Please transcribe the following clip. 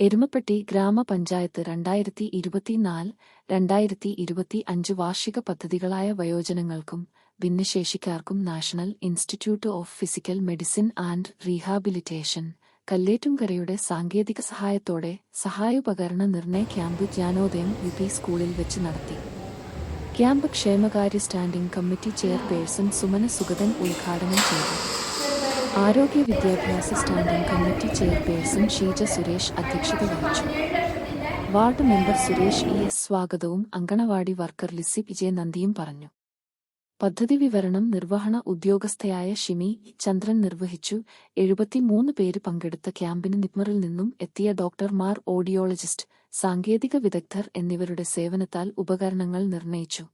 എരുമപ്പെട്ടി ഗ്രാമപഞ്ചായത്ത് 2024-2025 വാർഷിക പദ്ധതികളായ വയോജനങ്ങൾക്കും ഭിന്നശേഷിക്കാർക്കും national institute of physical medicine and rehabilitation കല്ലേറ്റുംകരയുടെ സാങ്കേതിക സഹായത്തോടെ സഹായോപകരണ നിർണയ ക്യാമ്പ് ജ്ഞാനോദയം യു പി സ്കൂളിൽ വെച്ച് നടത്തി. ക്യാമ്പ് ക്ഷേമകാര്യ standing committee chairperson Sumana Sugathan ഉദ്ഘാടനം ചെയ്തു. ആരോഗ്യ വിദ്യാഭ്യാസ standing committee chairperson Sheeja Suresh അധ്യക്ഷത വഹിച്ചു. വാർഡ് മെമ്പർ സുരേഷ് എസ് സ്വാഗതവും അങ്കണവാടി വർക്കർ ലിസി വിജയ നന്ദിയും പറഞ്ഞു. പദ്ധതി വിവരണം നിർവഹണ ഉദ്യോഗസ്ഥയായ ഷിമി ചന്ദ്രൻ നിർവഹിച്ചു. 73 പേര് പങ്കെടുത്ത ക്യാമ്പിന് നിപ്മറിൽ നിന്നും എത്തിയ ഡോക്ടർമാർ, ഓഡിയോളജിസ്റ്റ്, സാങ്കേതിക വിദഗ്ധർ എന്നിവരുടെ സേവനത്താൽ ഉപകരണങ്ങൾ നിർണയിച്ചു.